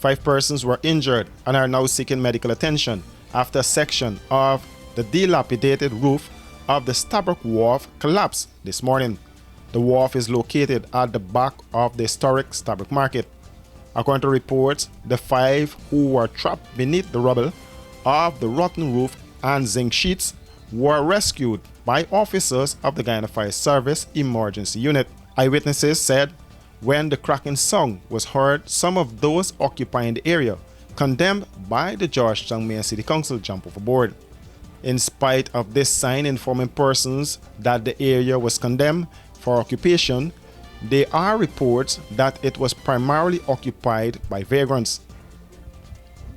5 persons were injured and are now seeking medical attention after a section of the dilapidated roof of the Stabroek Wharf collapsed this morning. The wharf is located at the back of the historic Stabroek Market. According to reports, the 5 who were trapped beneath the rubble of the rotten roof and zinc sheets were rescued by officers of the Guyana Fire Service Emergency Unit. Eyewitnesses said when the cracking sound was heard, some of those occupying the area, condemned by the Georgetown Mayor City Council, jumped overboard. In spite of this sign informing persons that the area was condemned for occupation, there are reports that it was primarily occupied by vagrants.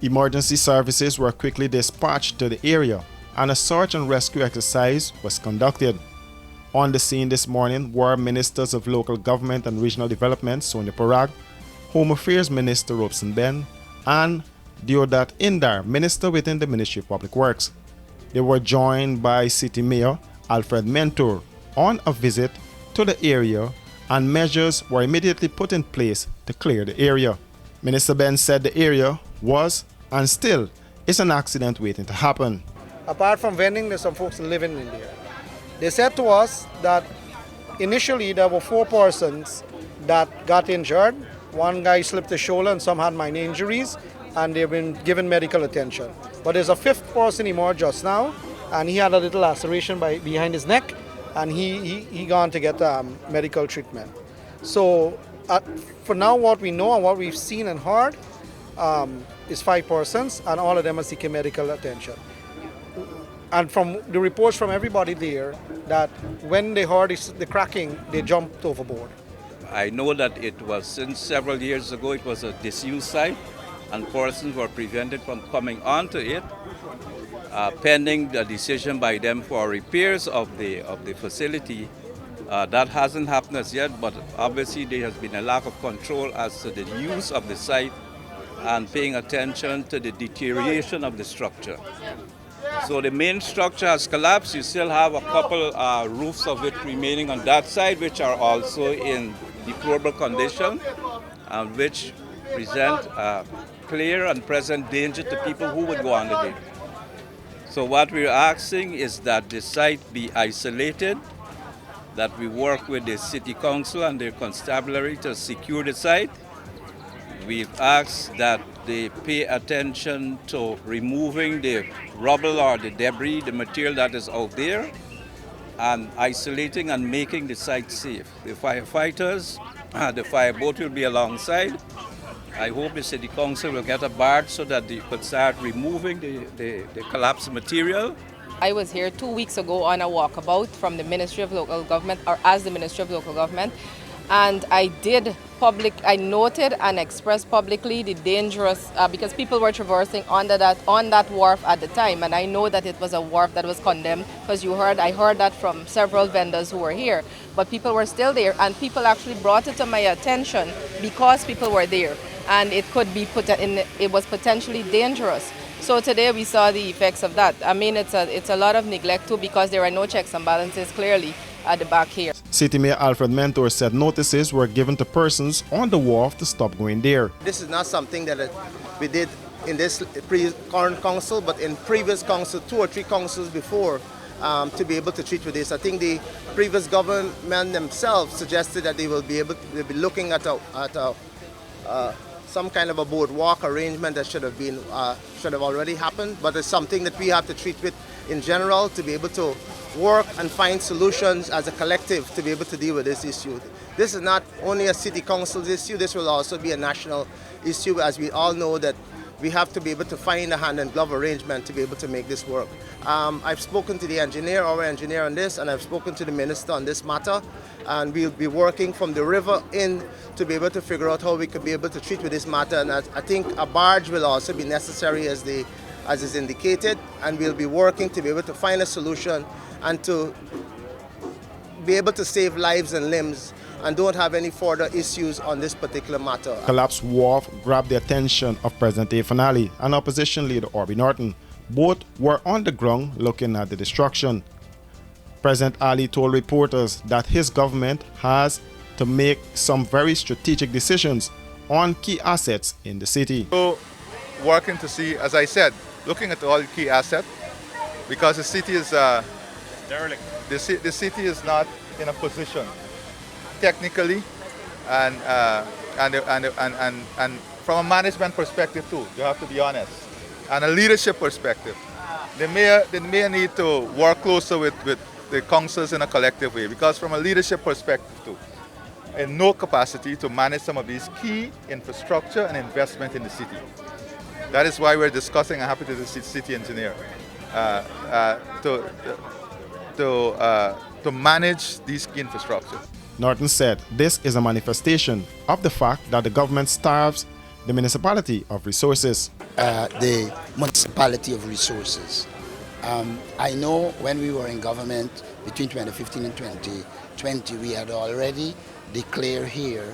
Emergency services were quickly dispatched to the area and a search and rescue exercise was conducted. On the scene this morning were Ministers of Local Government and Regional Development Sonia Parag, Home Affairs Minister Robson Ben, and Deodat Indar, Minister within the Ministry of Public Works. They were joined by City Mayor Alfred Mentor on a visit to the area, and measures were immediately put in place to clear the area. Minister Ben said the area was and still is an accident waiting to happen. Apart from vending, there's some folks living in there. They said to us that initially there were 4 persons that got injured. One guy slipped his shoulder and some had minor injuries, and they've been given medical attention. But there's a 5th person emerged just now, and he had a little laceration behind his neck, and he gone to get medical treatment. So for now, what we know and what we've seen and heard is 5 persons, and all of them are seeking medical attention. And from the reports from everybody there, that when they heard the cracking, they jumped overboard. I know that it was, since several years ago, it was a disused site, and persons were prevented from coming onto it, pending the decision by them for repairs of the facility. That hasn't happened as yet, but obviously there has been a lack of control as to the use of the site and paying attention to the deterioration of the structure. So the main structure has collapsed. You still have a couple roofs of it remaining on that side, which are also in deplorable condition, and which present clear and present danger to people who would go under it. So what we're asking is that the site be isolated, that we work with the City Council and their constabulary to secure the site. We've asked that they pay attention to removing the rubble or the debris, the material that is out there, and isolating and making the site safe. The firefighters, the fireboat will be alongside. I hope the City Council will get a barge so that they could start removing the collapsed material. I was here 2 weeks ago on a walkabout from the Ministry of Local Government, or as the Ministry of Local Government, and I noted and expressed publicly the dangerous, because people were traversing on that wharf at the time, and I know that it was a wharf that was condemned, because I heard that from several vendors who were here, but people were still there, and people actually brought it to my attention because people were there, and it was potentially dangerous. So today we saw the effects of that. I mean, it's a lot of neglect too, because there are no checks and balances clearly at the back here. City Mayor Alfred Mentor said notices were given to persons on the wharf to stop going there. This is not something that we did in this current council, but in previous council, 2 or 3 councils before, to be able to treat with this. I think the previous government themselves suggested that they'll be looking at some kind of a boardwalk arrangement that should have already happened, but it's something that we have to treat with in general to be able to work and find solutions as a collective to be able to deal with this issue. This is not only a city council issue, this will also be a national issue, as we all know that we have to be able to find a hand and glove arrangement to be able to make this work. I've spoken to our engineer on this, and I've spoken to the minister on this matter, and we'll be working from the river in to be able to figure out how we could be able to treat with this matter. And I think a barge will also be necessary as is indicated, and we'll be working to be able to find a solution and to be able to save lives and limbs and don't have any further issues on this particular matter. Collapsed wharf grabbed the attention of President A. Finale and opposition leader Orby Norton. Both were on the ground looking at the destruction. President Ali told reporters that his government has to make some very strategic decisions on key assets in the city. So working to see, as I said, looking at all key assets, because the city is derelict. The city is not in a position technically and from a management perspective too, you have to be honest, and a leadership perspective. The mayor need to work closer with the councils in a collective way, because from a leadership perspective too, in no capacity to manage some of these key infrastructure and investment in the city. That is why we're discussing, I'm happy to the city engineer, to manage these key infrastructure. Norton said this is a manifestation of the fact that the government starves the municipality of resources. The municipality of resources. I know when we were in government between 2015 and 2020, we had already declared here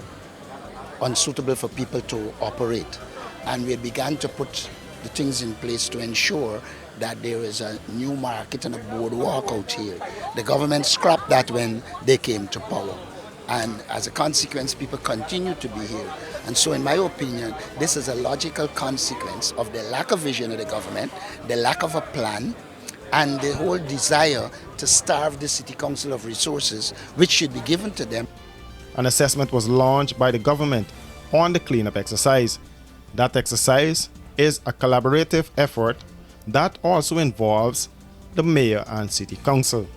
unsuitable for people to operate. And we began to put the things in place to ensure that there is a new market and a boardwalk out here. The government scrapped that when they came to power. And as a consequence, people continue to be here. And so in my opinion, this is a logical consequence of the lack of vision of the government, the lack of a plan, and the whole desire to starve the City Council of resources, which should be given to them. An assessment was launched by the government on the cleanup exercise. That exercise is a collaborative effort that also involves the mayor and city council.